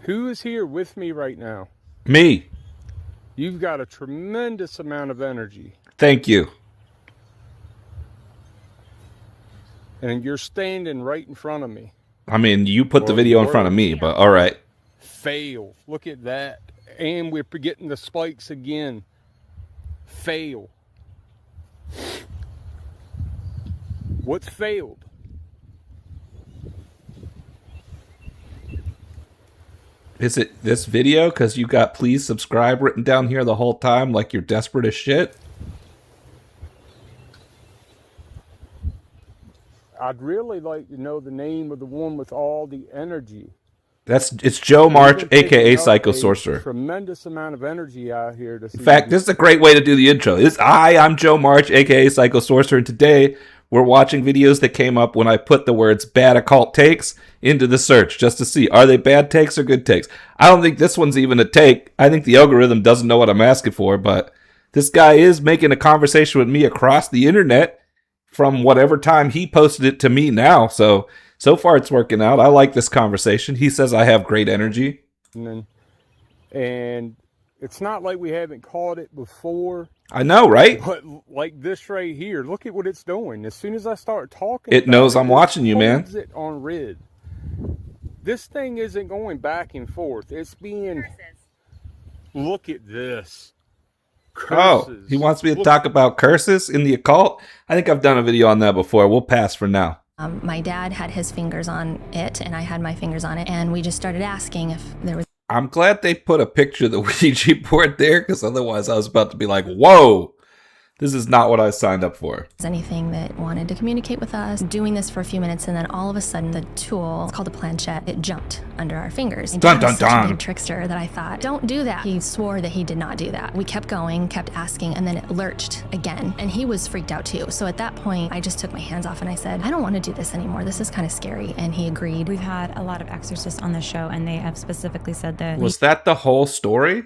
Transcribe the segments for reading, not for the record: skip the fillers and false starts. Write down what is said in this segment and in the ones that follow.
Who is here with me right now? Me. You've got a tremendous amount of energy. Thank you. And you're standing right in front of me. I mean, you put the Well, you video in front were. of me, but all right. Fail. Look at that. And we're getting the spikes again. Fail. What's failed? Is it this video? Because you got please subscribe written down here the whole time like you're desperate as shit? I'd really like to know the name of the one with all the energy. It's Joe March, aka Psycho Sorcerer. Tremendous amount of energy out here this In fact, this is a great way to do the intro. I'm Joe March, aka Psycho Sorcerer, and today we're watching videos that came up when I put the words bad occult takes into the search just to see, are they bad takes or good takes? I don't think this one's even a take. I think the algorithm doesn't know what I'm asking for, but this guy is making a conversation with me across the internet from whatever time he posted it to me now. So far it's working out. I like this conversation. He says I have great energy. And it's not like we haven't caught it before. I know, right? But like this right here, look at what it's doing. As soon as I start talking, it knows I'm watching you, man. It on red. This thing isn't going back and forth. It's being. Look at this. Curses. Oh, he wants me to talk about curses in the occult? I think I've done a video on that before. We'll pass for now. My dad had his fingers on it, and I had my fingers on it, and we just started asking if there was... I'm glad they put a picture of the Ouija board there, because otherwise I was about to be like, whoa, this is not what I signed up for. Anything that wanted to communicate with us, doing this for a few minutes, and then all of a sudden the tool, it's called a planchette, it jumped under our fingers. Dun, dun, was such a big trickster that I thought, don't do that. He swore that he did not do that. We kept going, kept asking, and then it lurched again, and he was freaked out too. So at that point, I just took my hands off and I said, I don't want to do this anymore. This is kind of scary, and he agreed. We've had a lot of exorcists on the show, and they have specifically said that... Was that the whole story?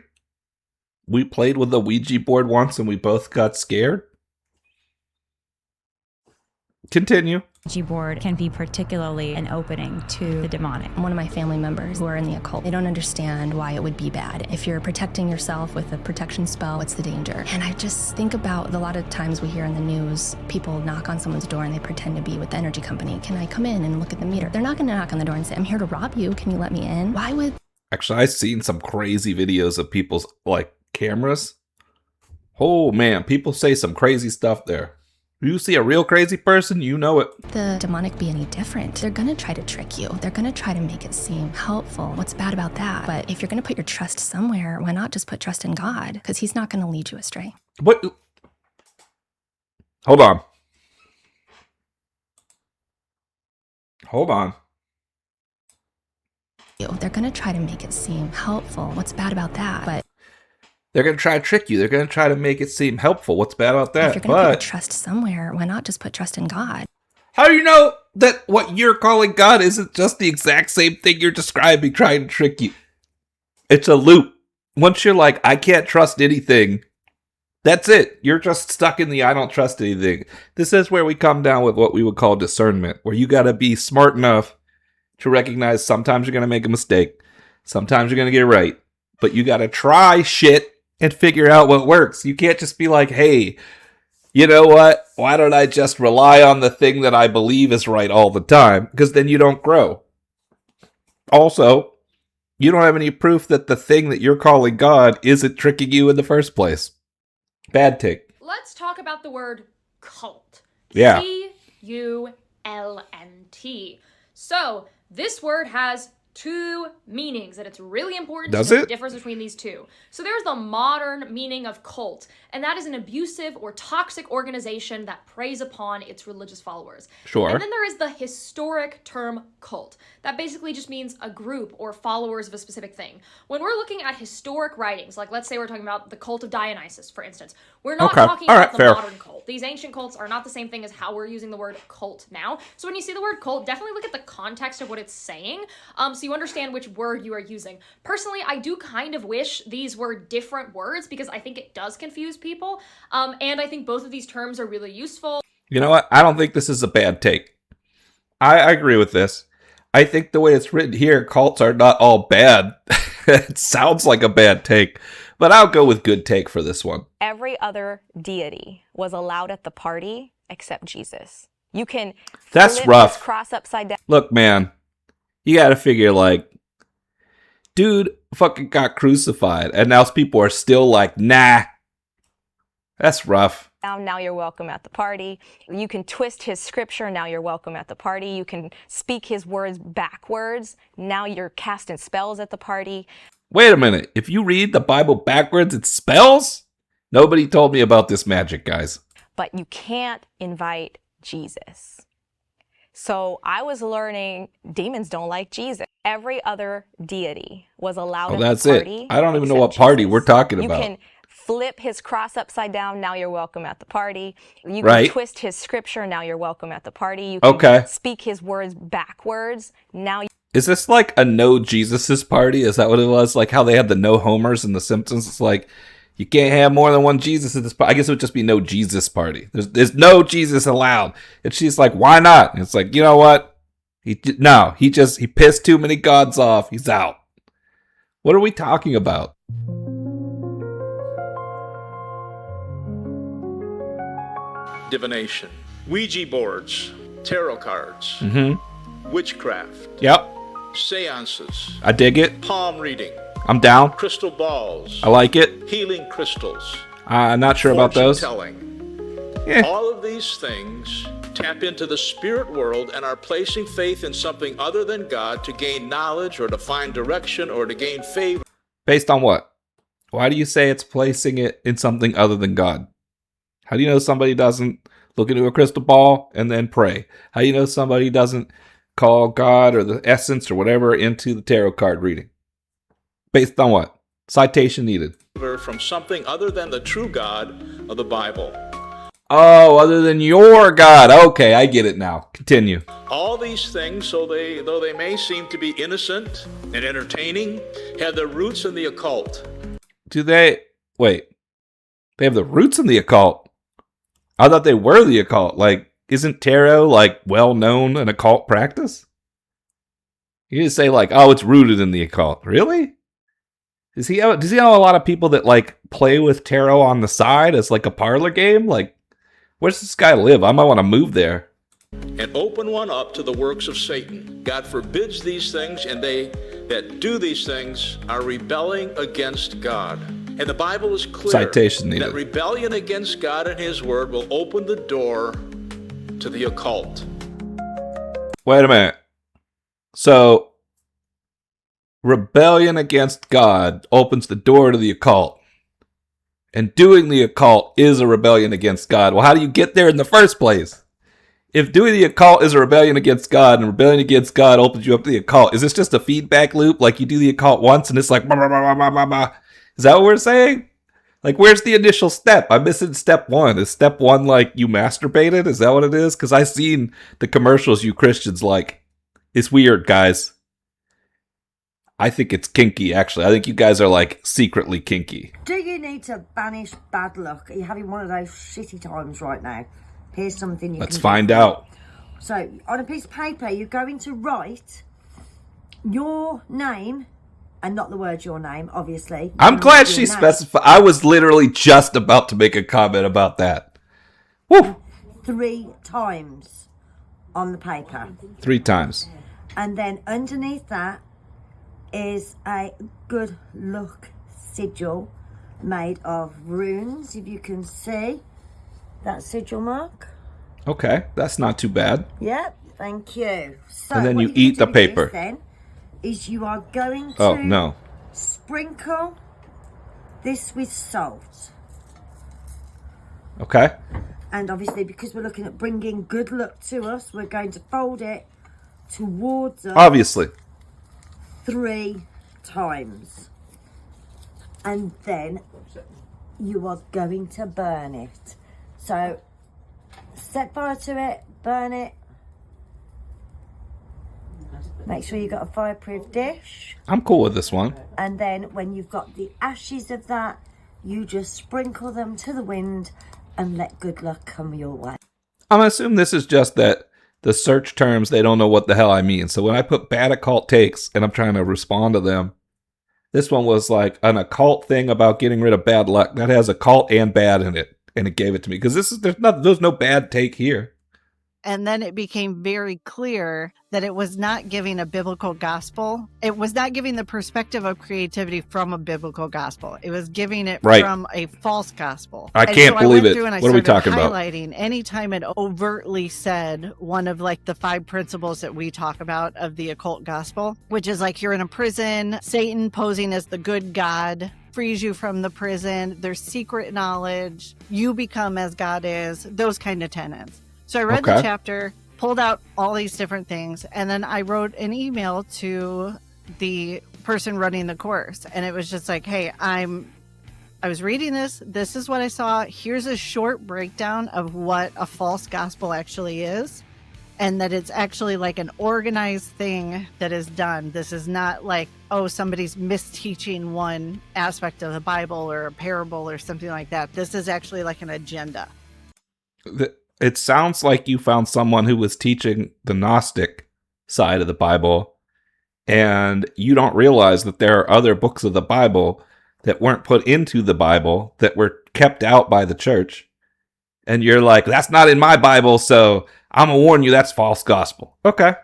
We played with the Ouija board once and we both got scared? Continue. Ouija board can be particularly an opening to the demonic. One of my family members who are in the occult, they don't understand why it would be bad. If you're protecting yourself with a protection spell, what's the danger? And I just think about a lot of times we hear in the news, people knock on someone's door and they pretend to be with the energy company. Can I come in and look at the meter? They're not going to knock on the door and say, I'm here to rob you. Can you let me in? Why would... Actually, I've seen some crazy videos of people's, like, cameras. Oh, man, people say some crazy stuff there. You see a real crazy person, you know it. The demonic be any different? They're gonna try to trick you. They're gonna try to make it seem helpful. What's bad about that? But if you're gonna put your trust somewhere, why not just put trust in God? Because he's not gonna lead you astray. What? Hold on. Hold on. They're gonna try to make it seem helpful. What's bad about that? But they're going to try to trick you. They're going to try to make it seem helpful. What's bad about that? If you're going to put your trust somewhere, why not just put trust in God? How do you know that what you're calling God isn't just the exact same thing you're describing trying to trick you? It's a loop. Once you're like, I can't trust anything, that's it. You're just stuck in the I don't trust anything. This is where we come down with what we would call discernment, where you got to be smart enough to recognize sometimes you're going to make a mistake. Sometimes you're going to get it right. But you got to try shit and figure out what works. You can't just be like, hey, you know what? Why don't I just rely on the thing that I believe is right all the time? Because then you don't grow. Also, you don't have any proof that the thing that you're calling God isn't tricking you in the first place. Bad take. Let's talk about the word cult. Yeah. C-U-L-N-T. So, this word has two meanings, and it's really important to know the difference between these two. So there's the modern meaning of cult, and that is an abusive or toxic organization that preys upon its religious followers. Sure. And then there is the historic term cult. That basically just means a group or followers of a specific thing. When we're looking at historic writings, like let's say we're talking about the cult of Dionysus, for instance, we're not talking about the modern cult. These ancient cults are not the same thing as how we're using the word cult now. So when you see the word cult, definitely look at the context of what it's saying, so you understand which word you are using. Personally, I do kind of wish these were different words because I think it does confuse people, and I think both of these terms are really useful. You know what? I don't think this is a bad take. I agree with this. I think the way it's written here, cults are not all bad. It sounds like a bad take, but I'll go with good take for this one. Every other deity was allowed at the party except Jesus. You can That's flip rough. his cross upside down. Look, man, you gotta figure, like, dude fucking got crucified, and now people are still like, nah. That's rough. Now you're welcome at the party. You can twist his scripture. Now you're welcome at the party. You can speak his words backwards. Now you're casting spells at the party. Wait a minute. If you read the Bible backwards, it spells? Nobody told me about this magic, guys. But you can't invite Jesus. So I was learning demons don't like Jesus. Every other deity was allowed at That's the party. it. I don't even know except what party Jesus. we're talking You about. can flip his cross upside down. Now you're welcome at the party. You can Right. twist his scripture. Now you're welcome at the party. You can Okay. speak his words backwards. Now Is this like a no Jesus's party? Is that what it was? Like how they had the no Homers in The Simpsons? It's like, you can't have more than one Jesus at this party. I guess it would just be no Jesus party. There's no Jesus allowed. And she's like, why not? And it's like, you know what? He pissed too many gods off. He's out. What are we talking about? Divination, Ouija boards, tarot cards, witchcraft, Yep. seances, I dig it. palm reading, I'm down. crystal balls, I like it. healing crystals, I'm not sure about those. telling. Eh. All of these things tap into the spirit world and are placing faith in something other than God to gain knowledge or to find direction or to gain favor. Based on what? Why do you say it's placing it in something other than God? How do you know somebody doesn't look into a crystal ball and then pray? How do you know somebody doesn't call God or the essence or whatever into the tarot card reading? Based on what? Citation needed. From something other than the true God of the Bible. Oh, other than your God. Okay, I get it now. Continue. All these things, though they may seem to be innocent and entertaining, have their roots in the occult. Do they... Wait. They have the roots in the occult. I thought they were the occult. Like, isn't tarot, like, well-known an occult practice? You just say, like, oh, it's rooted in the occult. Really? Does he know a lot of people that, like, play with tarot on the side as, like, a parlor game? Like, where's this guy live? I might want to move there. And open one up to the works of Satan. God forbids these things, and they that do these things are rebelling against God. And the Bible is clear Citation needed. that rebellion against God and His Word will open the door to the occult. Wait a minute. So, rebellion against God opens the door to the occult. And doing the occult is a rebellion against God. Well, how do you get there in the first place? If doing the occult is a rebellion against God, and rebellion against God opens you up to the occult, is this just a feedback loop? Like you do the occult once and it's like, bah, bah, bah, bah, bah, bah. Is that what we're saying? Like, where's the initial step? I'm missing step one. Is step one like you masturbated? Is that what it is? Because I've seen the commercials you Christians like. It's weird, guys. I think it's kinky, actually. I think you guys are, like, secretly kinky. Do you need to banish bad luck? Are you having one of those shitty times right now? Here's something you Let's can find do. out. So, on a piece of paper, you're going to write your name, and not the word your name, obviously. I'm glad Your she name specified. I was literally just about to make a comment about that. Woo! 3 times on the paper. 3 times. And then underneath that is a good luck sigil made of runes, if you can see that sigil mark. Okay, that's not too bad. Yep, thank you. So And then what you you're eat gonna the do paper. Then is you are going to Oh, no. sprinkle this with salt. Okay. And obviously, because we're looking at bringing good luck to us, we're going to fold it towards us Obviously. 3 times. And then you are going to burn it. So, set fire to it, burn it. Make sure you've got a fireproof dish. I'm cool with this one. And then when you've got the ashes of that, you just sprinkle them to the wind and let good luck come your way. I'm assuming this is just that the search terms, they don't know what the hell I mean. So when I put bad occult takes and I'm trying to respond to them, this one was like an occult thing about getting rid of bad luck. That has occult and bad in it. And it gave it to me. Because there's no bad take here. And then it became very clear that it was not giving a biblical gospel. It was not giving the perspective of creativity from a biblical gospel. It was giving it from a false gospel. I can't believe it. What are we talking about? Highlighting anytime it overtly said one of like the 5 principles that we talk about of the occult gospel, which is like you're in a prison, Satan posing as the good God frees you from the prison, there's secret knowledge, you become as God is, those kind of tenets. So I read the chapter, pulled out all these different things, and then I wrote an email to the person running the course. And it was just like, hey, I was reading this. This is what I saw. Here's a short breakdown of what a false gospel actually is. And that it's actually like an organized thing that is done. This is not like, oh, somebody's misteaching one aspect of the Bible or a parable or something like that. This is actually like an agenda. It sounds like you found someone who was teaching the Gnostic side of the Bible, and you don't realize that there are other books of the Bible that weren't put into the Bible that were kept out by the church. And you're like, that's not in my Bible, so I'm going to warn you that's false gospel. Okay.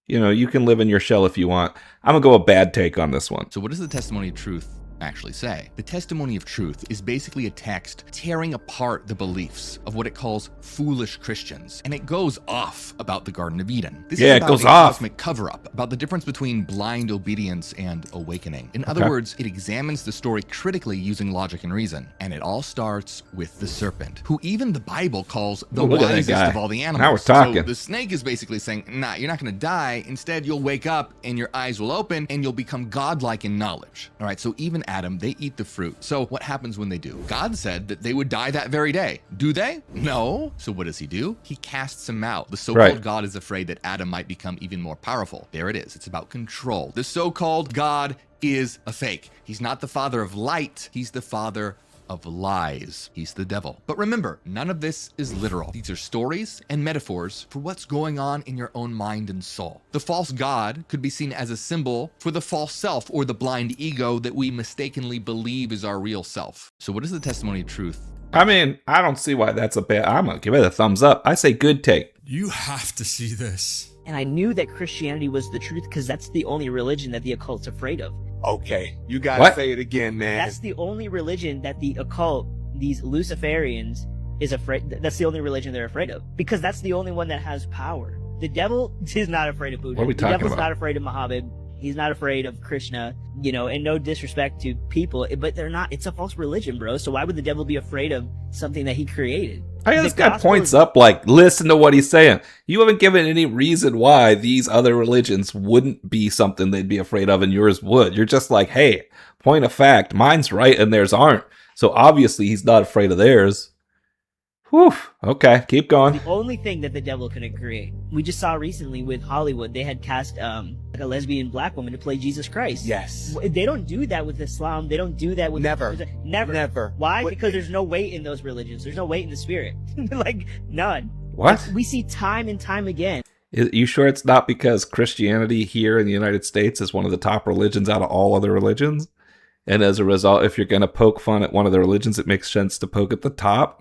You can live in your shell if you want. I'm going to go a bad take on this one. So what does the testimony of truth actually say? The testimony of truth is basically a text tearing apart the beliefs of what it calls foolish Christians, and it goes off about the Garden of Eden. This is about it goes a off. Cosmic cover-up about the difference between blind obedience and awakening. In other words, it examines the story critically using logic and reason, and it all starts with the serpent, who even the Bible calls the wisest of all the animals. Now we're talking. So the snake is basically saying, nah, you're not going to die. Instead, you'll wake up and your eyes will open and you'll become godlike in knowledge. All right, so even Adam, they eat the fruit. So what happens when they do? God said that they would die that very day. Do they? No. So what does he do? He casts him out. The so-called God is afraid that Adam might become even more powerful. There it is. It's about control. The so-called God is a fake. He's not the father of light. He's the father of lies. He's the devil. But remember, none of this is literal. These are stories and metaphors for what's going on in your own mind and soul. The false God could be seen as a symbol for the false self or the blind ego that we mistakenly believe is our real self. So what is the testimony of truth? I mean, I don't see why that's a bad. I'm going to give it a thumbs up. I say good take. You have to see this. And I knew that Christianity was the truth because that's the only religion that the occult's afraid of. Okay, you gotta say it again, man. That's the only religion that the occult, these Luciferians, is afraid. That's the only religion they're afraid of because that's the only one that has power. The devil is not afraid of Buddha. What are we talking about? The devil's not afraid of Muhammad. He's not afraid of Krishna, and no disrespect to people, but they're not. It's a false religion, bro. So why would the devil be afraid of something that he created? This guy points up like, listen to what he's saying. You haven't given any reason why these other religions wouldn't be something they'd be afraid of and yours would. You're just like, hey, point of fact, mine's right and theirs aren't. So obviously he's not afraid of theirs. Whew. Okay, keep going. The only thing that the devil can create. We just saw recently with Hollywood, they had cast a lesbian black woman to play Jesus Christ. Yes. They don't do that with Islam. They don't do that with... Never. Why? Because there's no weight in those religions. There's no weight in the spirit. Like, none. What? We see time and time again. You sure it's not because Christianity here in the United States is one of the top religions out of all other religions? And as a result, if you're going to poke fun at one of the religions, it makes sense to poke at the top?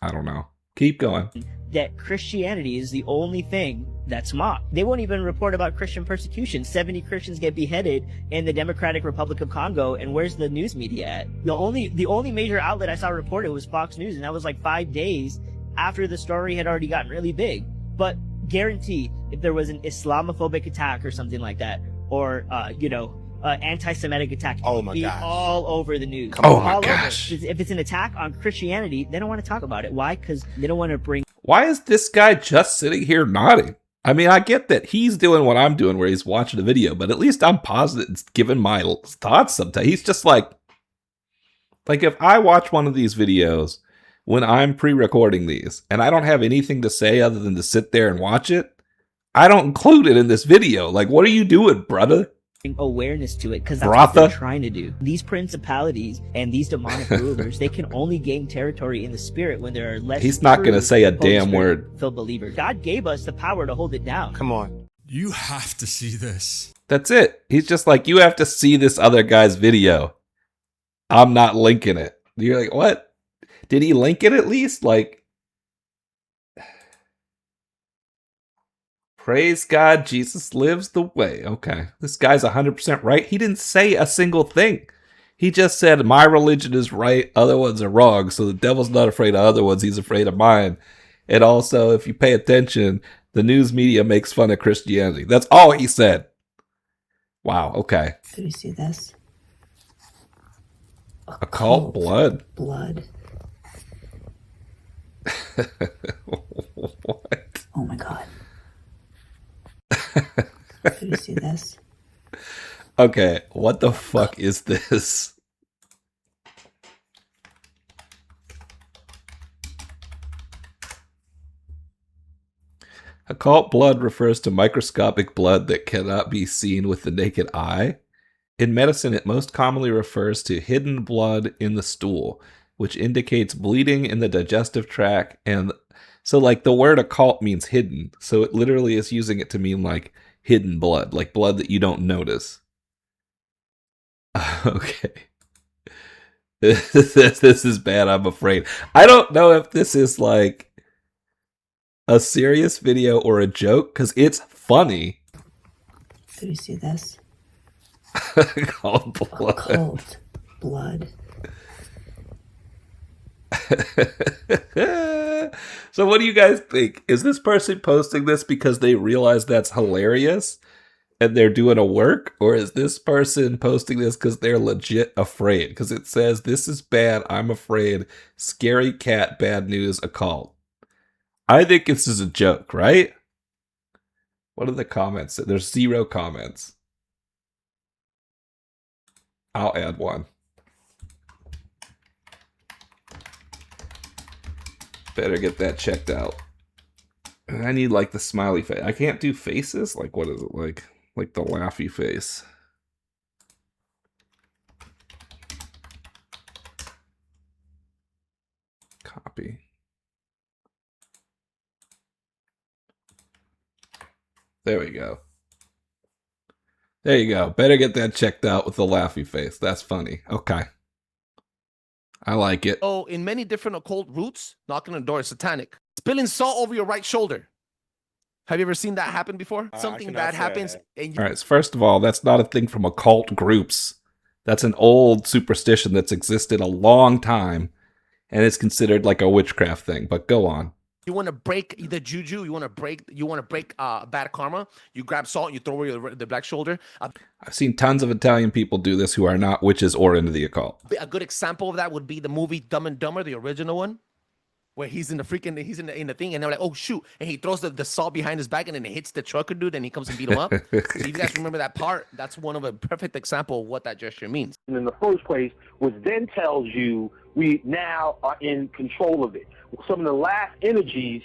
I don't know. Keep going. That Christianity is the only thing that's mocked. They won't even report about Christian persecution. 70 Christians get beheaded in the Democratic Republic of Congo, and where's the news media at? The only major outlet I saw reported was Fox News, and that was like 5 days after the story had already gotten really big. But guarantee, if there was an Islamophobic attack or something like that, or anti-Semitic attack, oh my gosh, all over the news. Oh my gosh! If it's an attack on Christianity, they don't want to talk about it. Why? Because they don't want to bring. Why is this guy just sitting here nodding? I mean, I get that he's doing what I'm doing, where he's watching the video, but at least I'm positive, it's giving my thoughts. Sometimes he's just like if I watch one of these videos when I'm pre-recording these, and I don't have anything to say other than to sit there and watch it, I don't include it in this video. Like, what are you doing, brother? awareness to it, because that's what they're Bratha? trying to do. These principalities and these demonic rulers, they can only gain territory in the spirit when there are less. He's not going to true say a Holy damn Spirit word. filled believers. God gave us the power to hold it down. Come on. You have to see this. That's it. He's just like, you have to see this other guy's video. I'm not linking it. You're like, what? Did he link it at least? Like, praise God, Jesus lives the way. Okay. This guy's 100% right. He didn't say a single thing. He just said, my religion is right, other ones are wrong. So the devil's not afraid of other ones, he's afraid of mine. And also, if you pay attention, the news media makes fun of Christianity. That's all he said. Wow, okay. Do you see this? Occult blood. Blood. What? Oh my God. Do you see this? Okay, what the fuck is this? Occult blood refers to microscopic blood that cannot be seen with the naked eye. In medicine, it most commonly refers to hidden blood in the stool, which indicates bleeding in the digestive tract. And so, like, the word occult means hidden. So it literally is using it to mean, like, hidden blood, like blood that you don't notice. Okay. This is bad, I'm afraid. I don't know if this is, like, a serious video or a joke, because it's funny. Do you see this? Occult blood. Occult blood. So what do you guys think? Is this person posting this because they realize that's hilarious and they're doing a work? Or is this person posting this because they're legit afraid? Because it says, this is bad, I'm afraid, scary cat, bad news, occult. I think this is a joke, right? What are the comments? There's 0 comments. I'll add one. Better get that checked out. I need, like, the smiley face. I can't do faces? Like, what is it like? Like the laughy face. Copy. There we go. There you go. Better get that checked out with the laughy face. That's funny. Okay. I like it. Oh, in many different occult roots, knocking on the door is satanic. Spilling salt over your right shoulder. Have you ever seen that happen before? Something bad happens. And All right. So first of all, that's not a thing from occult groups. That's an old superstition that's existed a long time, and it's considered like a witchcraft thing. But go on. you want to break the juju, you want to break bad karma, you grab salt and you throw over the black shoulder. I've seen tons of Italian people do this who are not witches or into the occult. A good example of that would be the movie Dumb and Dumber, the original one, where he's in the thing, and they're like, oh shoot, and he throws the salt behind his back, and then it hits the trucker dude, and he comes and beat him up. So if you guys remember that part, that's one of a perfect example of what that gesture means. And in the first place, which then tells you we now are in control of it. Some of the last energies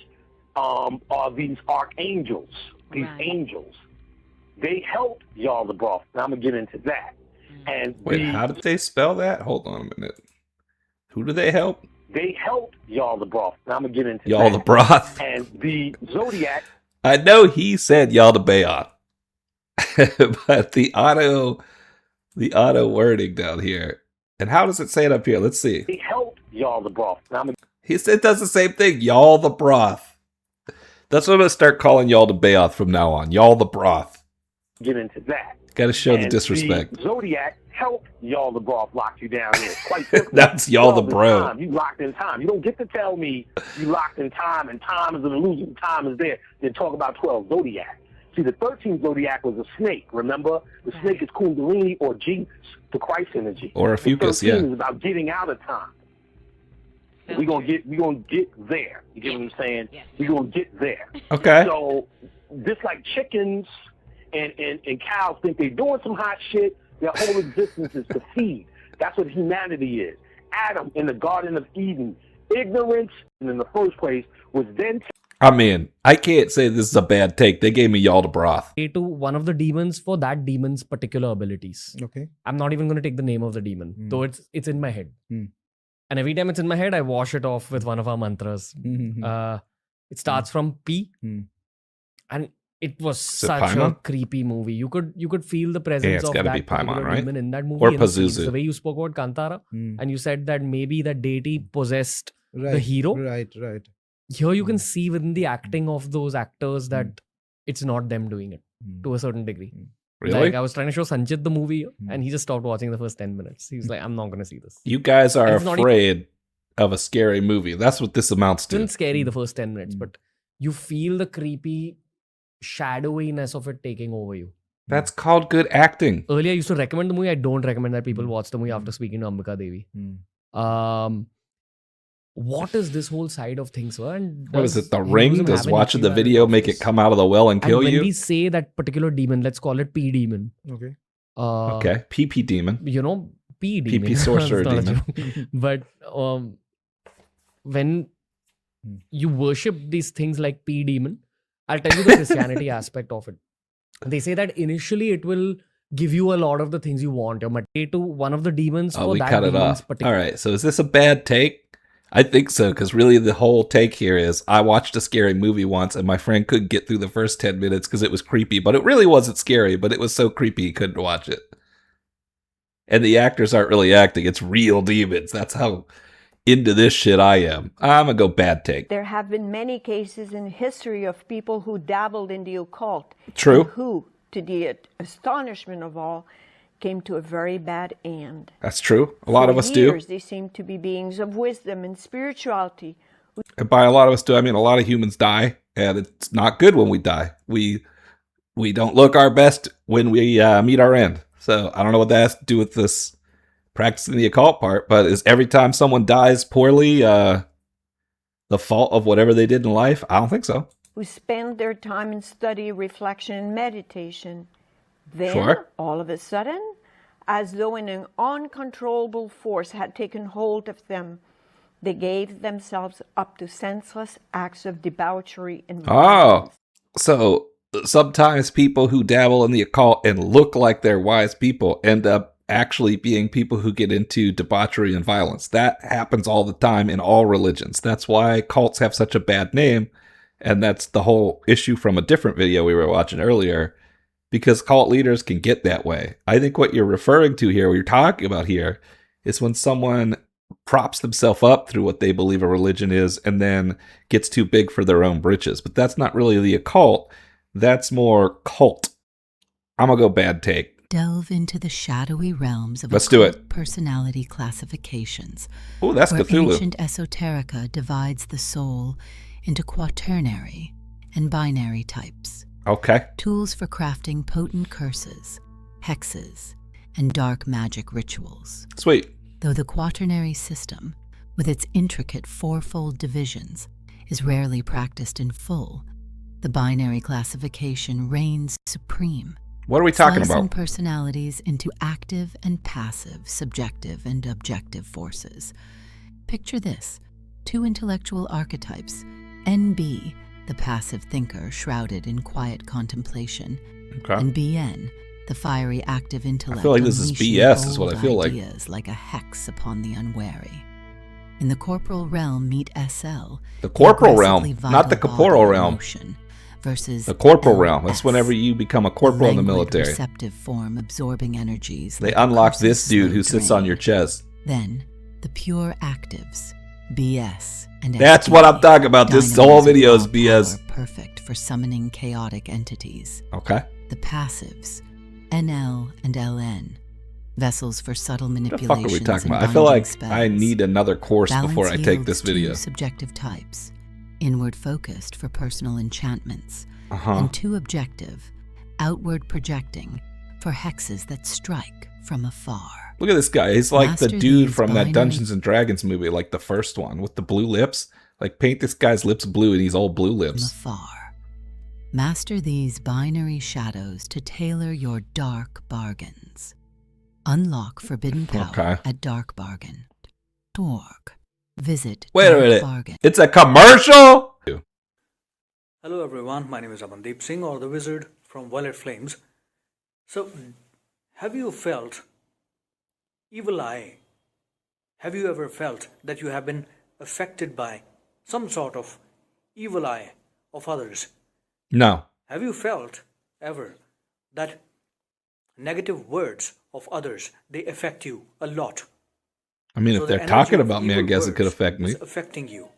are these archangels, these angels. They help y'all the broth. Now I'm gonna get into that. And wait, how did they spell that? Hold on a minute. Who do they help? They help y'all the broth. Now I'm gonna get into y'all the broth. And the zodiac. I know he said y'all the bayoth, but the auto wording down here. And how does it say it up here? Let's see. They help y'all the broth. Now it does the same thing. Y'all the broth. That's what I'm gonna start calling y'all the bayoth from now on. Y'all the broth. Get into that. Got to show the disrespect. The zodiac help y'all the broth lock you down here. Quite simply. That's y'all the bro. Time. You locked in time. You don't get to tell me you locked in time and time is an illusion. Time is there. Then talk about 12 zodiac. See, the 13th zodiac was a snake. Remember, the snake is Kundalini or Jesus, the Christ energy. Or a fucus, yeah. Is about getting out of time. We're gonna get there. You get what I'm saying? Yes. We're gonna get there. Okay. So just like chickens and cows think they're doing some hot shit, their whole existence is to feed. That's what humanity is. Adam in the Garden of Eden, ignorance in the first place was then I mean, I can't say this is a bad take. They gave me y'all to broth. To one of the demons for that demon's particular abilities. Okay. I'm not even going to take the name of the demon, though it's in my head. And every time it's in my head, I wash it off with one of our mantras. It starts from P, and it was such a creepy movie. You could feel the presence of that particular demon in that movie. Or Pazuzu. The way you spoke about Kantara, and you said that maybe that deity possessed the hero. Right. Here you can see within the acting of those actors that it's not them doing it to a certain degree. Really? Like I was trying to show Sanjit the movie and he just stopped watching the first 10 minutes. He was like, I'm not going to see this. You guys are afraid of a scary movie. That's what this amounts to. It wasn't scary the first 10 minutes, but you feel the creepy shadowiness of it taking over you. That's called good acting. Earlier I used to recommend the movie. I don't recommend that people watch the movie after speaking to Ambika Devi. What is this whole side of things? And what is it? The Ring? Does watching the video make it come out of the well and kill when you? We say that particular demon, let's call it P demon. Okay. Okay. PP demon. You know, P demon. PP sorcerer demon. But when you worship these things like P demon, I'll tell you the Christianity aspect of it. They say that initially it will give you a lot of the things you want. Your material to one of the demons. Oh, we cut it off. All right. So is this a bad take? I think so, because really the whole take here is I watched a scary movie once and my friend couldn't get through the first 10 minutes because it was creepy, but it really wasn't scary, but it was so creepy he couldn't watch it. And the actors aren't really acting. It's real demons. That's how into this shit I am. I'm going to go bad take. There have been many cases in history of people who dabbled in the occult. True. And who, to the astonishment of all, came to a very bad end. That's true. A lot of us do. They seem to be beings of wisdom and spirituality. And by a lot of us do, I mean a lot of humans die, and it's not good when we die. We don't look our best when we meet our end. So I don't know what that has to do with this practicing the occult part, but is every time someone dies poorly the fault of whatever they did in life? I don't think so. Who spend their time in study, reflection, and meditation. Then, all of a sudden, as though an uncontrollable force had taken hold of them, they gave themselves up to senseless acts of debauchery and violence. So sometimes people who dabble in the occult and look like they're wise people end up actually being people who get into debauchery and violence. That happens all the time in all religions. That's why cults have such a bad name, and that's the whole issue from a different video we were watching earlier. Because cult leaders can get that way. I think what you're referring to here, what you're talking about here, is when someone props themselves up through what they believe a religion is and then gets too big for their own britches. But that's not really the occult. That's more cult. I'm going to go bad take. Delve into the shadowy realms of personality classifications. Oh, that's where Cthulhu. Ancient esoterica divides the soul into quaternary and binary types. Okay. Tools for crafting potent curses, hexes, and dark magic rituals. Sweet. Though the quaternary system, with its intricate fourfold divisions, is rarely practiced in full, the binary classification reigns supreme. What are we talking slicing about? Personalities into active and passive, subjective and objective forces. Picture this: two intellectual archetypes, NB, the passive thinker shrouded in quiet contemplation, and BN, the fiery active intellect. I feel like this is BS is what I feel like. Like a hex upon the unwary. In the corporal realm meet SL. The corporal realm, not the corporal realm. Versus the corporal realm. That's whenever you become a corporal in the military. Receptive form absorbing energies. They unlock this dude who sits on your chest. Then the pure actives, BS. And that's SD, what I'm talking about. This whole video is BS. Perfect for summoning chaotic entities. Okay. The passives, NL and LN, vessels for subtle manipulations. What the fuck are we talking about? I feel like I need another course before I take this video. Two subjective types, inward focused for personal enchantments, and two objective, outward projecting for hexes that strike from afar. Look at this guy. He's like the dude from that Dungeons and Dragons movie, like the first one with the blue lips. Like paint this guy's lips blue and he's all blue lips. From afar. Master these binary shadows to tailor your dark bargains. Unlock forbidden power at Dark Bargain. Org. Visit Wait a minute. Bargain. It's a commercial? Hello everyone, my name is Amandeep Singh, or the Wizard from Violet Flames. So, have you felt evil eye? Have you ever felt that you have been affected by some sort of evil eye of others? No. Have you felt ever that negative words of others, they affect you a lot? I mean, So if the they're energy talking of about me, I evil guess it could words affect me. is affecting you.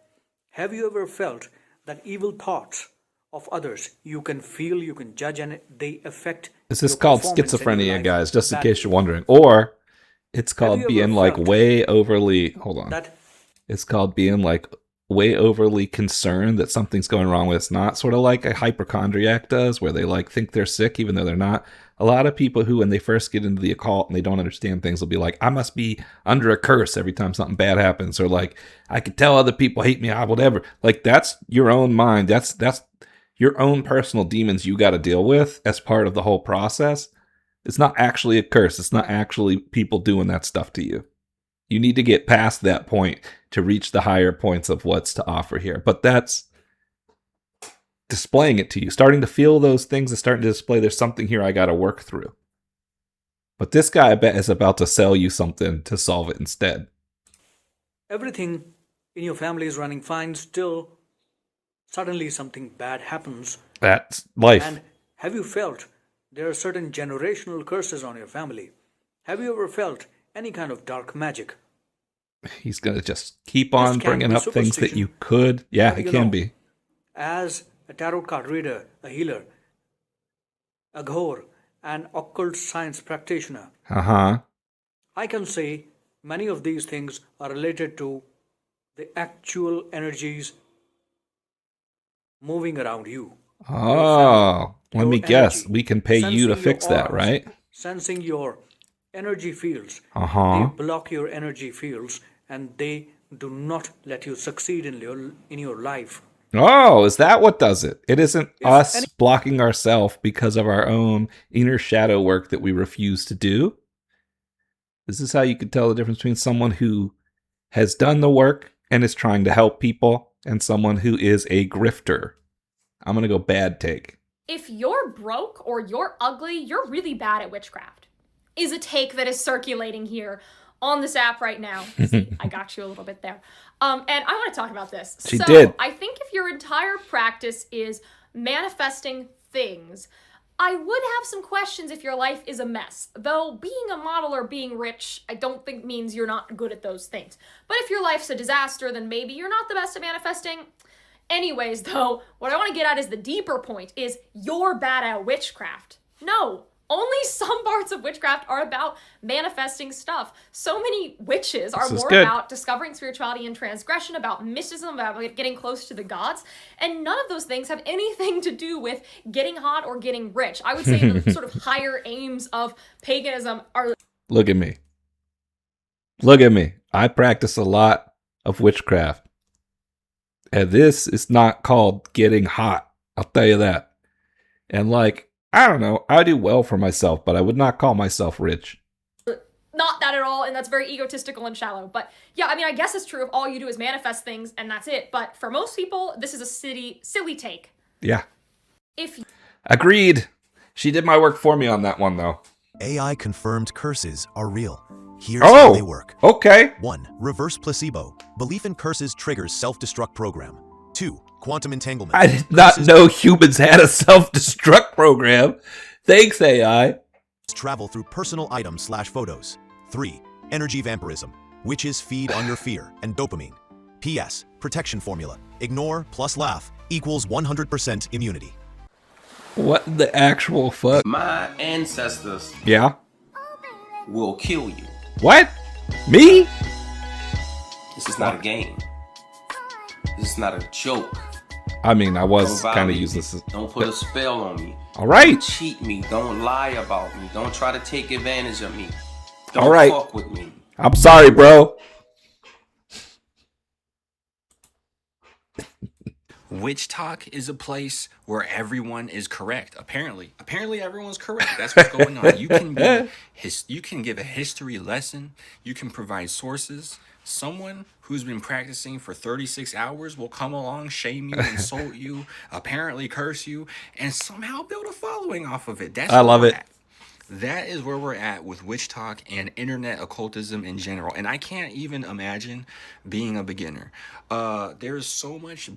Have you ever felt that evil thoughts of others you can feel, you can judge, and they affect This is your called performance in your schizophrenia, life guys, just in badly? case you're wondering. Or it's Have called you ever being like felt way overly, hold on. that It's called being like way overly concerned that something's going wrong with it's not, sort of like a hypochondriac does, where they like think they're sick even though they're not. A lot of people who, when they first get into the occult and they don't understand things, will be like, I must be under a curse every time something bad happens, or like, I could tell other people hate me, whatever. Like, that's your own mind. That's your own personal demons you got to deal with as part of the whole process. It's not actually a curse. It's not actually people doing that stuff to you. You need to get past that point to reach the higher points of what's to offer here. But that's displaying it to you, starting to feel those things and starting to display there's something here I got to work through. But this guy, I bet, is about to sell you something to solve it instead. everything in your family is running fine, still suddenly something bad happens? That's life. And have you felt there are certain generational curses on your family? Have you ever felt any kind of dark magic? He's going to just keep on This can bringing be up things that superstition. you could. Yeah, But it you can know, be. As a tarot card reader, a healer, a ghor, an occult science practitioner, I can say many of these things are related to the actual energies moving around you. Oh, let me guess. energy, We can pay you to sensing fix your that, auras, right? Sensing your energy fields. Uh-huh. They block your energy fields and they do not let you succeed in your life. Oh, is that what does it? It isn't If us any- blocking ourselves because of our own inner shadow work that we refuse to do. This is how you could tell the difference between someone who has done the work and is trying to help people and someone who is a grifter. I'm going to go bad take. If you're broke or you're ugly, you're really bad at witchcraft, is a take that is circulating here on this app right now. See, I got you a little bit there. And I want to talk about this. She so did. I think if your entire practice is manifesting things, I would have some questions if your life is a mess. Though being a model or being rich, I don't think means you're not good at those things. But if your life's a disaster, then maybe you're not the best at manifesting. Anyways, though, what I want to get at is the deeper point is you're bad at witchcraft. No, only some parts of witchcraft are about manifesting stuff. So many witches are This is more good. about discovering spirituality and transgression, about mysticism, about getting close to the gods, and none of those things have anything to do with getting hot or getting rich. I would say the sort of higher aims of paganism are... Look at me. Look at me. I practice a lot of witchcraft. And this is not called getting hot. I'll tell you that. And like, I don't know. I do well for myself, but I would not call myself rich. Not that at all, and that's very egotistical and shallow. But yeah, I mean, I guess it's true if all you do is manifest things and that's it. But for most people, this is a silly take. Yeah. If Agreed. She did my work for me on that one, though. AI confirmed curses are real. Here's Oh, how they work. okay. 1. Reverse placebo. Belief in curses triggers self-destruct program. 2. Quantum entanglement. I did not know humans had a self-destruct program. Thanks, AI. Travel through personal items/photos. 3. Energy vampirism. Witches feed on your fear and dopamine. P.S. Protection formula. Ignore plus laugh equals 100% immunity. What the actual fuck? My ancestors Yeah? will kill you. What? Me? This is not a game. This is not a joke. I mean, I was Don't kind of violate using me. this. Don't put a spell on me. All right. Don't cheat me. Don't lie about me. Don't try to take advantage of me. Don't All right. fuck with me. I'm sorry, bro. Witch Talk is a place where everyone is correct. Apparently everyone's correct. That's what's going on. You can give a history lesson. You can provide sources. Someone who's been practicing for 36 hours will come along, shame you, insult you, apparently curse you, and somehow build a following off of it. That's I love it. That is where we're at with witch talk and internet occultism in general. And I can't even imagine being a beginner. There is so much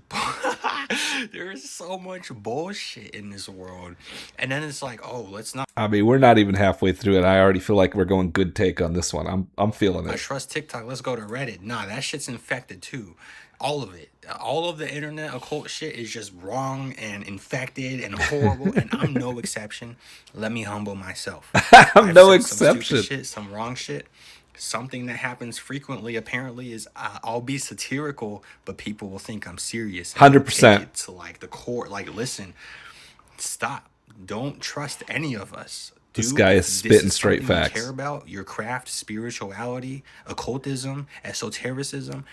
bullshit in this world. And then it's like, oh, let's not. I mean, we're not even halfway through it. I already feel like we're going good take on this one. I'm feeling I it. trust TikTok. Let's go to Reddit. Nah, that shit's infected too. All of it. All of the internet occult shit is just wrong and infected and horrible, and I'm no exception. Let me humble myself. I'm no Some exception. stupid shit, some wrong shit. Something that happens frequently, apparently, is I'll be satirical, but people will think I'm serious. 100%. Take it to like the core. Like, listen, stop. Don't trust any of us. This guy is spitting This straight something facts. You care about your craft, spirituality, occultism, esotericism.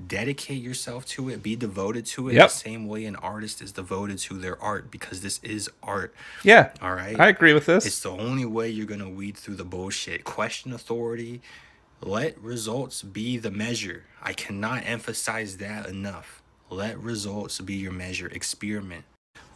Dedicate yourself to it. Be devoted to it. Yep. The same way an artist is devoted to their art, because this is art. Yeah. All right. I agree with this. It's the only way you're gonna weed through the bullshit. Question authority. Let results be the measure. I cannot emphasize that enough. Let results be your measure. Experiment.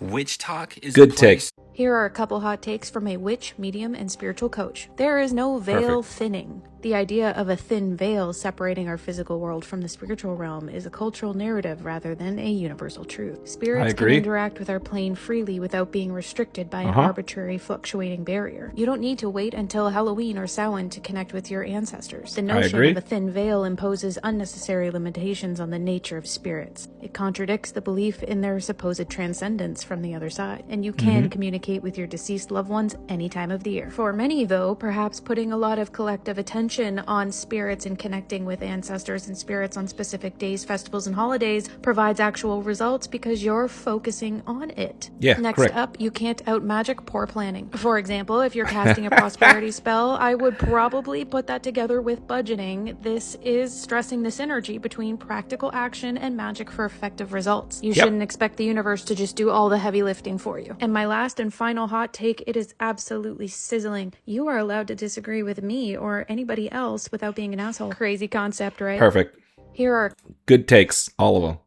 Witch talk is Good a place. take. Here are a couple hot takes from a witch, medium, and spiritual coach. There is no veil thinning. The idea of a thin veil separating our physical world from the spiritual realm is a cultural narrative rather than a universal truth. Spirits can interact with our plane freely without being restricted by an arbitrary, fluctuating barrier. You don't need to wait until Halloween or Samhain to connect with your ancestors. The notion of a thin veil imposes unnecessary limitations on the nature of spirits. It contradicts the belief in their supposed transcendence from the other side, and you can communicate with your deceased loved ones any time of the year. For many, though, perhaps putting a lot of collective attention on spirits and connecting with ancestors and spirits on specific days, festivals, and holidays provides actual results because you're focusing on it. Yeah, Next correct. up, you can't out magic poor planning. For example, if you're casting a prosperity spell, I would probably put that together with budgeting. This is stressing the synergy between practical action and magic for effective results. You shouldn't expect the universe to just do all the heavy lifting for you. And my last and final hot take, it is absolutely sizzling. You are allowed to disagree with me or anybody else without being an asshole. Crazy concept, right? Perfect. Here are Good takes. All of them.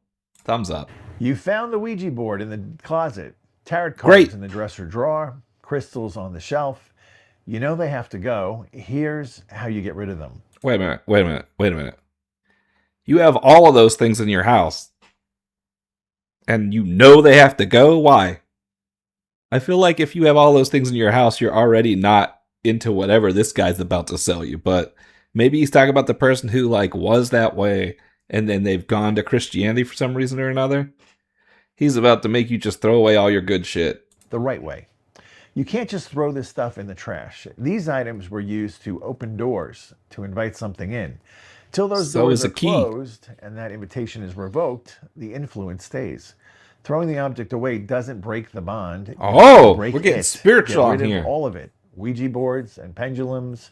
Thumbs up. You found the Ouija board in the closet, tarot cards in the dresser drawer, crystals on the shelf. You know they have to go. Here's how you get rid of them. Wait a minute. You have all of those things in your house, and you know they have to go? Why? I feel like if you have all those things in your house, you're already not into whatever this guy's about to sell you. But maybe he's talking about the person who like was that way and then they've gone to Christianity for some reason or another. He's about to make you just throw away all your good shit. The right way. You can't just throw this stuff in the trash. These items were used to open doors, to invite something in. Till those doors are closed and that invitation is revoked, the influence stays. Throwing the object away doesn't break the bond. Oh, we're getting spiritual on here. here. All of it. Ouija boards and pendulums,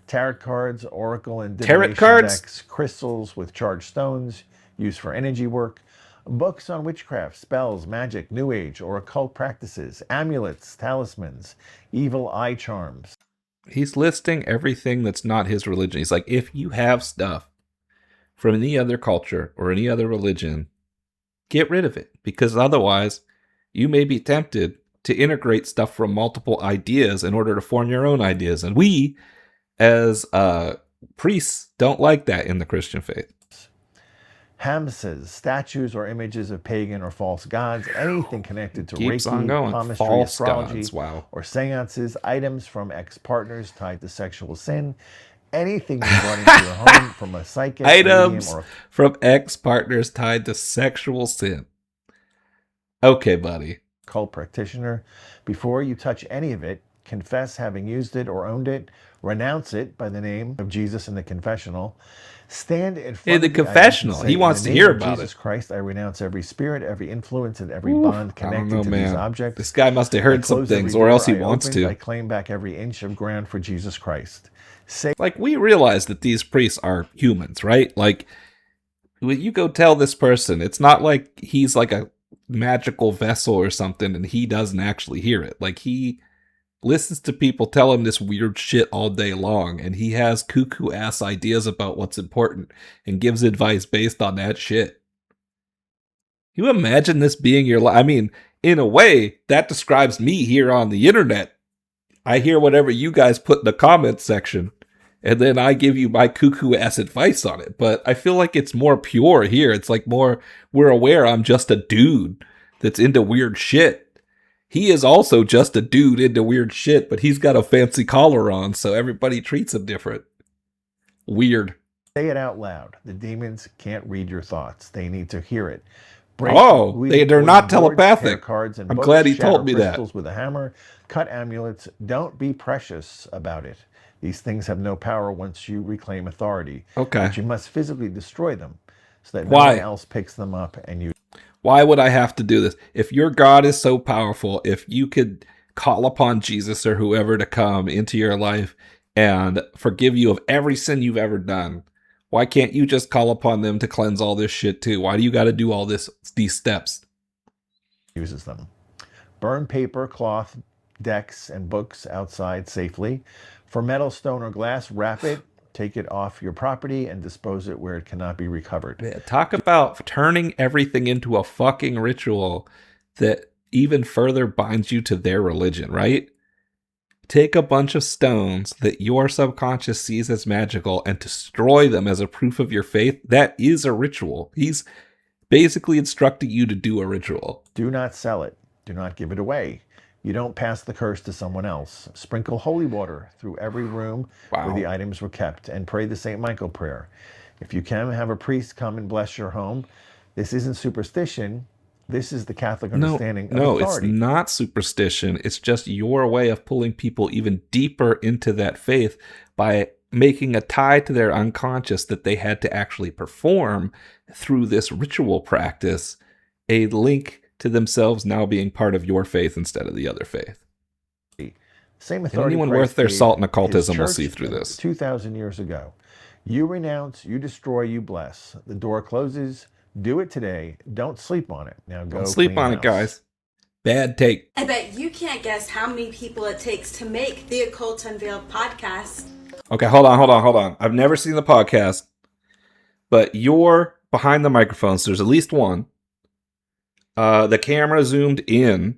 tarot cards, oracle and tarot divination cards? decks, crystals with charged stones used for energy work, books on witchcraft, spells, magic, new age, or occult practices, amulets, talismans, evil eye charms. He's listing everything that's not his religion. He's like, if you have stuff from any other culture or any other religion, get rid of it, because otherwise you may be tempted to integrate stuff from multiple ideas in order to form your own ideas. And we, as priests, don't like that in the Christian faith. Hamses, statues or images of pagan or false gods, anything connected to Keeps Reiki, on going. palmistry, False astrology, gods, wow. or seances, items from ex-partners tied to sexual sin, anything you brought into your home from a psychic, items medium, or from ex-partners tied to sexual sin. Okay, buddy. Occult practitioner. Before you touch any of it, confess having used it or owned it, renounce it by the name of Jesus in the confessional. Stand in front In the of the confessional. items and He say, wants "In to the hear name of about Jesus it." Christ, I renounce every spirit, every influence, and every bond connected to these objects. This guy must have I heard some close every things, or else he door I wants opened. to. I claim back every inch of ground for Jesus Christ. Like, we realize that these priests are humans, right? Like, when you go tell this person, it's not like he's like a magical vessel or something, and he doesn't actually hear it. Like, he listens to people tell him this weird shit all day long, and he has cuckoo ass ideas about what's important and gives advice based on that shit. You imagine this being your life? I mean, in a way, that describes me here on the internet. I hear whatever you guys put in the comments section, and then I give you my cuckoo ass advice on it. But I feel like it's more pure here. It's like more, we're aware I'm just a dude that's into weird shit. He is also just a dude into weird shit, but he's got a fancy collar on, so everybody treats him different. Weird. Say it out loud. The demons can't read your thoughts. They need to hear it. They're not telepathic. Cards and I'm books, glad he shatter told me that. crystals with a hammer, cut amulets. Don't be precious about it. These things have no power once you reclaim authority. Okay. But you must physically destroy them so that no Why? one else picks them up and you... Why would I have to do this? If your God is so powerful, if you could call upon Jesus or whoever to come into your life and forgive you of every sin you've ever done, why can't you just call upon them to cleanse all this shit too? Why do you got to do all these steps? Uses them. Burn paper, cloth, decks, and books outside safely. For metal, stone, or glass, wrap it, take it off your property, and dispose it where it cannot be recovered. Yeah, talk about turning everything into a fucking ritual that even further binds you to their religion, right? Take a bunch of stones that your subconscious sees as magical and destroy them as a proof of your faith. That is a ritual. He's basically instructing you to do a ritual. Do not sell it. Do not give it away. You don't pass the curse to someone else. Sprinkle holy water through every room where the items were kept and pray the St. Michael prayer. If you can, have a priest come and bless your home. This isn't superstition. This is the Catholic understanding of authority. It's not superstition. It's just your way of pulling people even deeper into that faith by making a tie to their unconscious that they had to actually perform through this ritual practice, a link to themselves now being part of your faith instead of the other faith. Same authority. Anyone worth their salt in occultism will see through this. 2,000 years ago. You renounce, you destroy, you bless. The door closes. Do it today. Don't sleep on it. Now go. Don't sleep on it, guys. Bad take. I bet you can't guess how many people it takes to make the Occult Unveiled podcast. Okay, hold on. I've never seen the podcast, but you're behind the microphone, so there's at least one. The camera zoomed in.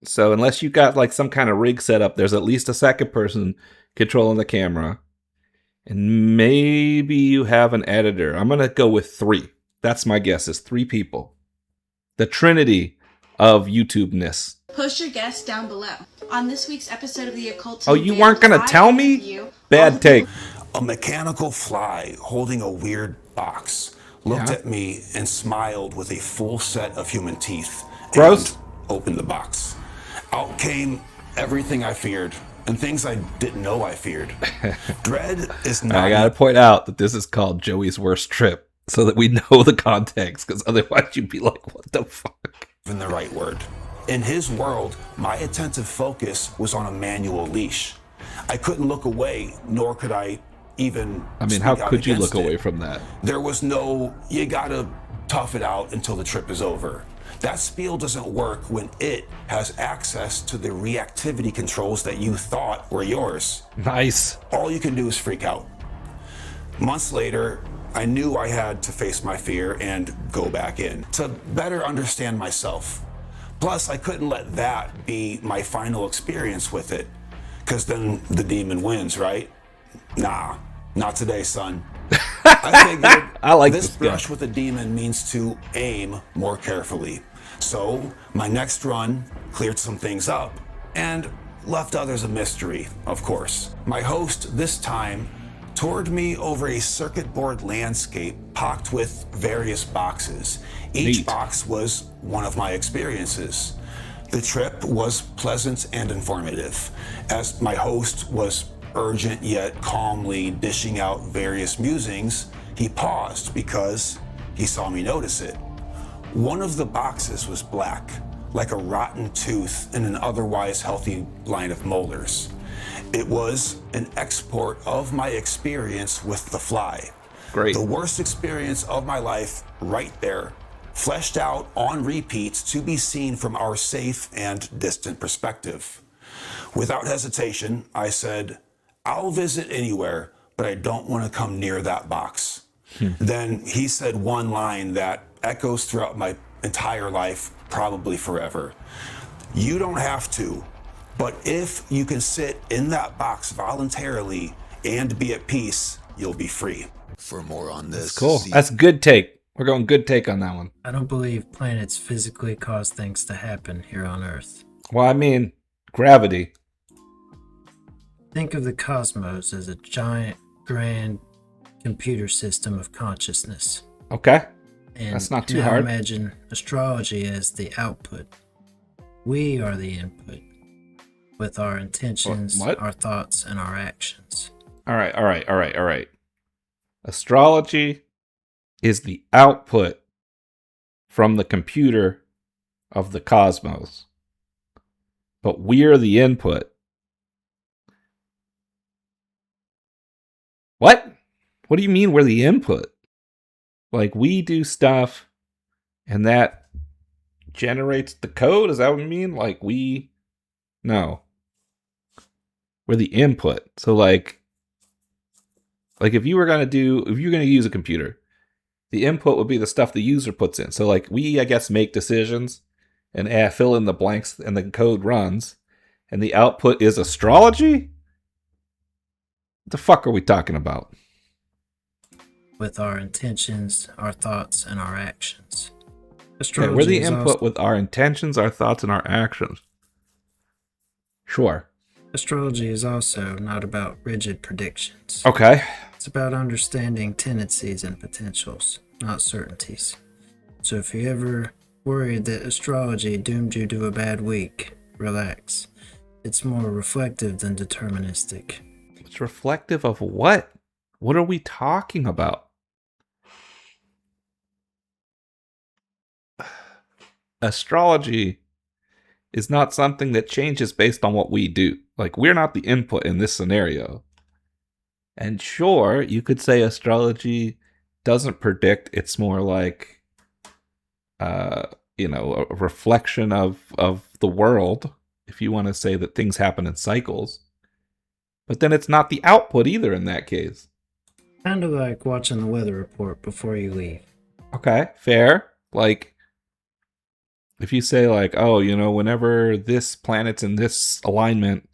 So unless you got like some kind of rig set up, there's at least a second person controlling the camera. And maybe you have an editor. I'm going to go with 3. That's my guess, is 3 people. The trinity of YouTube-ness. Post your guess down below. On this week's episode of the Occult Oh, you weren't going to tell me? Bad take. A mechanical fly holding a weird box looked at me and smiled with a full set of human teeth. Gross. And opened the box. Out came everything I feared and things I didn't know I feared. Dread is not... I gotta point out that this is called Joey's Worst Trip, so that we know the context, because otherwise you'd be like, what the fuck? Even the right word. In his world, my attentive focus was on a manual leash. I couldn't look away, nor could I even... I mean, how could you look away from that? There was no, you gotta tough it out until the trip is over. That spiel doesn't work when it has access to the reactivity controls that you thought were yours. Nice. All you can do is freak out. Months later, I knew I had to face my fear and go back in to better understand myself. Plus, I couldn't let that be my final experience with it, because then the demon wins, right? Nah, not today, son. I figured I like this this brush guy. with a demon means to aim more carefully. So my next run cleared some things up and left others a mystery, of course. My host this time toured me over a circuit board landscape packed with various boxes. Each box was one of my experiences. The trip was pleasant and informative, as my host was urgent yet calmly dishing out various musings. He paused because he saw me notice it. One of the boxes was black, like a rotten tooth in an otherwise healthy line of molars. It was an export of my experience with the fly. Great. The worst experience of my life right there, fleshed out on repeat to be seen from our safe and distant perspective. Without hesitation, I said, I'll visit anywhere, but I don't want to come near that box. Then he said one line that echoes throughout my entire life, probably forever. You don't have to, but if you can sit in that box voluntarily and be at peace, you'll be free. For more on this, Cool. That's good take. We're going good take on that one. I don't believe planets physically cause things to happen here on Earth. Well, I mean, gravity. Think of the cosmos as a giant, grand computer system of consciousness. Okay. And that's not too now hard. Imagine astrology as the output. We are the input with our intentions, our thoughts, and our actions. All right. Astrology is the output from the computer of the cosmos. But we're the input. What? What do you mean we're the input? Like, we do stuff and that generates the code? Is that what you mean? Like, no. We're the input. So, like if you're going to use a computer, the input would be the stuff the user puts in. So, like, we, I guess, make decisions and fill in the blanks and the code runs. And the output is astrology? What the fuck are we talking about? With our intentions, our thoughts, and our actions. Okay, we're the input with our intentions, our thoughts, and our actions. Sure. Astrology is also not about rigid predictions. Okay. It's about understanding tendencies and potentials, not certainties. So if you're ever worried that astrology doomed you to a bad week, relax. It's more reflective than deterministic. It's reflective of what? What are we talking about? Astrology is not something that changes based on what we do. Like, we're not the input in this scenario. And sure, you could say astrology doesn't predict. It's more like, a reflection of the world, if you want to say that things happen in cycles. But then it's not the output either in that case. Kind of like watching the weather report before you leave. Okay, fair. Like, if you say like, oh, whenever this planet's in this alignment,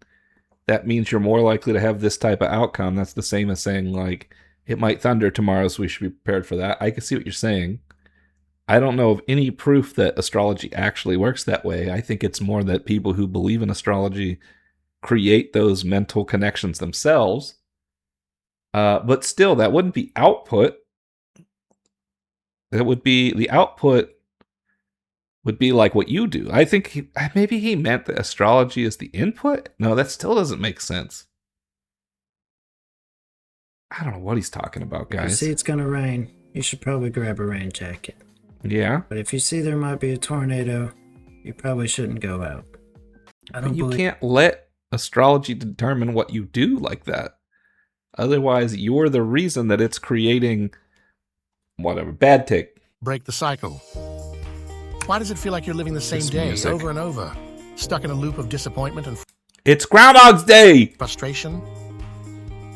that means you're more likely to have this type of outcome. That's the same as saying like, it might thunder tomorrow, so we should be prepared for that. I can see what you're saying. I don't know of any proof that astrology actually works that way. I think it's more that people who believe in astrology create those mental connections themselves. But still, that wouldn't be output. That would be the output. Would be like what you do. I think maybe he meant that astrology is the input. No, that still doesn't make sense. I don't know what he's talking about, guys. If you see it's gonna rain, you should probably grab a rain jacket. Yeah. But if you see there might be a tornado, you probably shouldn't go out. You can't let astrology determine what you do like that. Otherwise, you're the reason that it's creating whatever. Bad take. Break the cycle. Why does it feel like you're living the same day over and over, stuck in a loop of disappointment and It's Groundhog's Day! Frustration?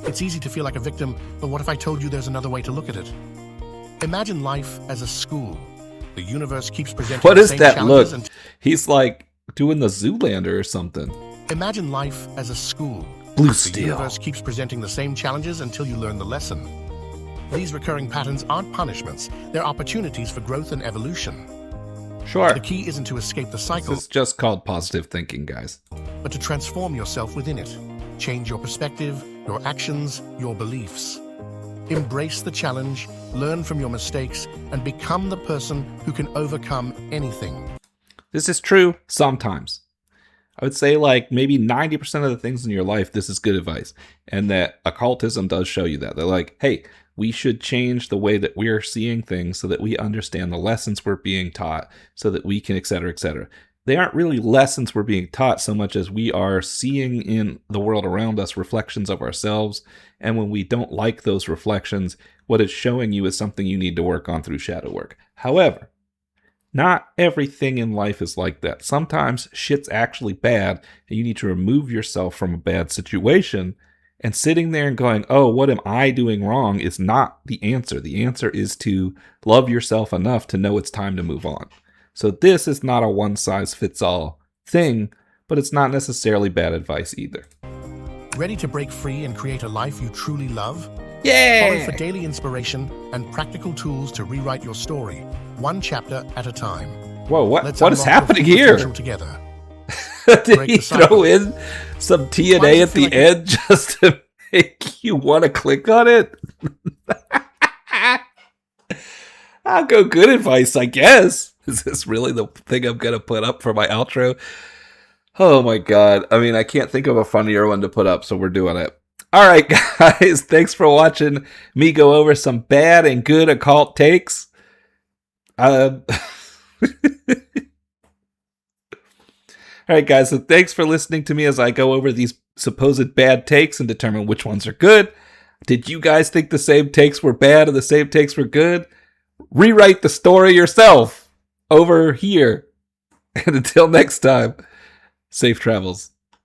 It's easy to feel like a victim, but what if I told you there's another way to look at it? Imagine life as a school. The universe keeps presenting What the is same that challenges look? He's like doing the Zoolander or something. Imagine life as a school. Blue The steel. universe keeps presenting the same challenges until you learn the lesson. These recurring patterns aren't punishments. They're opportunities for growth and evolution. Sure. The key isn't to escape the cycle, This is just called positive thinking, guys. but to transform yourself within it. Change your perspective, your actions, your beliefs. Embrace the challenge, learn from your mistakes, and become the person who can overcome anything. This is true sometimes. I would say like maybe 90% of the things in your life, this is good advice. And that occultism does show you that. They're like, hey, we should change the way that we're seeing things so that we understand the lessons we're being taught so that we can, et cetera, et cetera. They aren't really lessons we're being taught so much as we are seeing in the world around us reflections of ourselves. And when we don't like those reflections, what it's showing you is something you need to work on through shadow work. However, Not everything in life is like that. Sometimes shit's actually bad, and you need to remove yourself from a bad situation. And sitting there and going, oh, what am I doing wrong is not the answer. The answer is to love yourself enough to know it's time to move on. So this is not a one-size-fits-all thing, but it's not necessarily bad advice either. Ready to break free and create a life you truly love? Yeah! Follow for daily inspiration and practical tools to rewrite your story, one chapter at a time. Whoa, what Let's is unlock your happening full here? potential together. Did he throw in some TNA at the end just to make you want to click on it? I'll go good advice, I guess. Is this really the thing I'm going to put up for my outro? Oh my god. I mean, I can't think of a funnier one to put up, so we're doing it. All right, guys. Thanks for watching me go over some bad and good occult takes. All right, guys. So thanks for listening to me as I go over these supposed bad takes and determine which ones are good. Did you guys think the same takes were bad and the same takes were good? Rewrite the story yourself over here. And until next time, safe travels.